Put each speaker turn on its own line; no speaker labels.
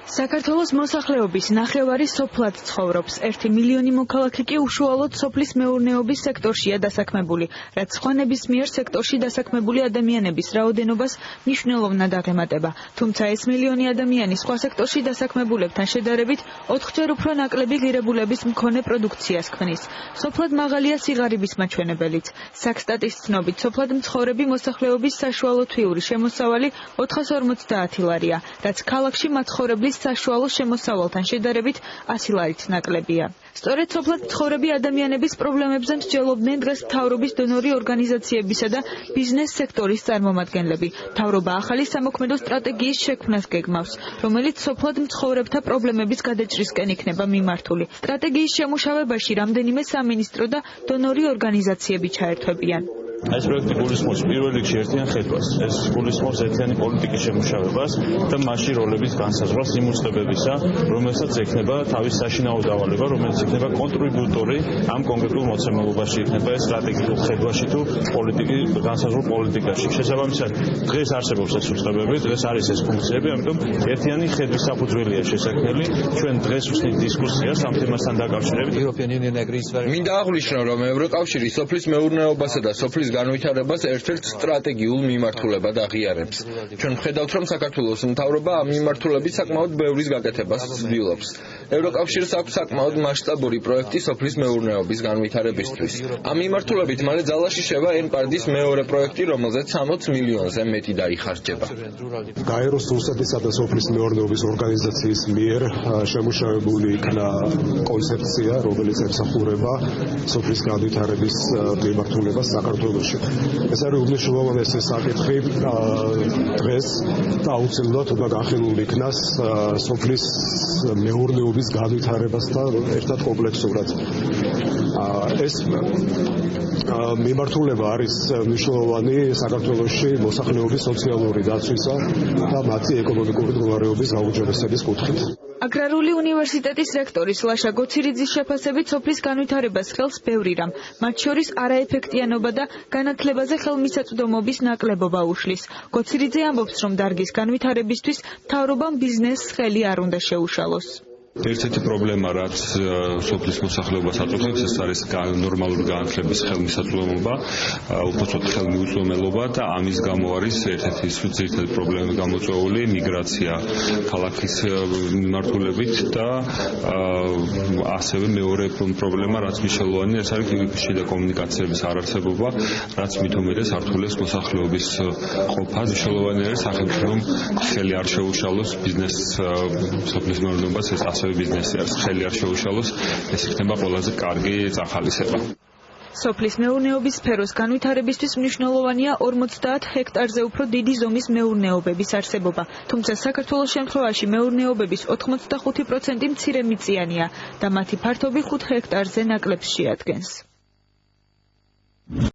საქართველოს მოსახლეობის ნახევარი სოფლად ცხოვრობს. 1 მილიონი მოქალაქე კი უშუალოდ სოფლის მეურნეობის სექტორშია დასაქმებული, რაც სხვა ნებისმიერ სექტორში დასაქმებული ადამიანების რაოდენობას მნიშვნელოვნად აღემატება. თუმცა ეს მილიონი ადამიანი სხვა სექტორში დასაქმებულებთან შედარებით 4-ჯერ უფრო ნაკლები ღირებულების მქონე პროდუქციას ქმნის. სოფლად მაღალია სიღარიბის მაჩვენებელიც. საქსტატის ცნობით, სოფლად მცხოვრები მოსახლეობის საშუალო თვიური შემოსავალი 450 ლარია, რაც ქალაქში მაცხოვრებლის საშუალო შემოსავალთან შედარებით 100 ლარით ნაკლებია. სწორედ სოფლად მცხოვრები ადამიანების პრობლემებზე მსჯელობდნენ დღეს მთავრობის დონორი ორგანიზაციებისა და ბიზნეს სექტორის წარმომადგენლები. მთავრობა ახალი სამოქმედო სტრატეგიის შექმნას გეგმავს, რომელიც სოფლად მცხოვრებთა პრობლემების გადაჭრისკენ იქნება მიმართული. სტრატეგიის შემუშავებაში რამდენიმე სამინისტრო და დონორი ორგანიზაციები ჩაერთვებიან.
ეს პროექტი გულისხმობს პირველ რიგში ერთიან ხედვას. ეს გულისხმობს ერთიანი პოლიტიკის შემუშავებას და მასში როლების განსაზღვრას იმ უწყებებისა, რომელსაც ექნება თავის საშინაო დავალება, რომელიც იქნება კონტრიბუტორი ამ კონკრეტულ მოცემულობაში, იქნება ეს სტრატეგიულ ხედვაში თუ განსაზღვრულ პოლიტიკაში. შესაბამისად, დღეს არსებობს ეს უწყებები, დღეს არის ეს ფუნქციები, ამიტომ ერთიანი ხედვის საფუძველია შესაქმნელი. ჩვენ დღეს ვხსნით დისკუსიას ამ თემასთან დაკავშირებით.
მინდა აღვნიშნო, რომ ევროკავშირი სოფლის მეურნეობასა და სოფლის განვითარებას ერთ-ერთ სტრატეგიულ მიმართულებად აღიარებს. ჩვენ ვხედავთ, რომ საქართველოს მთავრობა ამ მიმართულებით საკმაოდ ბევრის გაკეთებას ცდილობს. ევროკავშირს აქვს საკმაოდ მასშტაბური პროექტი სოფლის მეურნეობის განვითარებისთვის. ამ მიმართულებით მალე ძალაში შევა ENPARD-ის მეორე პროექტი, რომელზეც 60 მილიონზე მეტი დაიხარჯება.
გაეროს რუსეთისა და სოფლის მეურნეობის ორგანიზაციის მიერ შემუშავებული იქნა კონცეფცია, რომელიც ემსახურება სოფლის განვითარების მიმართულებას საქართველოში. ეს არის უმნიშვნელოვანესი საკითხი დღეს და აუცილებლად უნდა განხილული იქნას სოფლის მეურნეობის განვითარებასთან ერთად კომპლექსურად. ეს მიმართულება არის მნიშვნელოვანი საქართველოში მოსახლეობის სოციალური დაცვისა და მათი ეკონომიკური მდგომარეობის გაუმჯობესების კუთხით.
აგრარული უნივერსიტეტის რექტორის ლაშა გოცირიძის შეფასებით სოფლის განვითარებას ხელს ბევრი რამ, მათ შორის არაეფექტიანობა და განათლებაზე ხელმისაწვდომობის ნაკლებობა უშლის. გოცირიძე ამბობს, რომ დარგის განვითარებისთვის მთავრობამ ბიზნესს ხელი არ უნდა შეუშალოს.
ერთ-ერთი პრობლემა, რაც სოფლის მოსახლეობას აწუხებს, ეს არის ნორმალური განათლების ხელმისაწვდომობა, უпрочოდ ხელმიუწვდომელობა და ამის გამო არის ერთ-ერთი ძირითადი პრობლემა გამოწვეული მიგრაცია ქალაქის მიმართულებით და ასევე მეორე პრობლემა, რაც მნიშვნელოვანია, ეს არის შიდა კომუნიკაციების არარსებობა, რაც მით უმეტეს ართულებს მოსახლეობის ყოფას. მნიშვნელოვანი არის სახელმწიფომ ხელი არ შეუშალოს ბიზნესს სოფლის მეურნეობას, ეს ასევე ბიზნესი არის, ხელი არ შეუშალოს, ეს იქნება ყველაზე კარგი წახალისება.
სოფლის მეურნეობის სფეროს განვითარებისთვის მნიშვნელოვანია 50 ჰექტარზე უფრო დიდი ზომის მეურნეობების არსებობა. თუმცა საქართველოს შემთხვევაში მეურნეობების 85% მცირე მიწიანია და მათი ფართობი 5 ჰექტარზე ნაკლებს შეადგენს.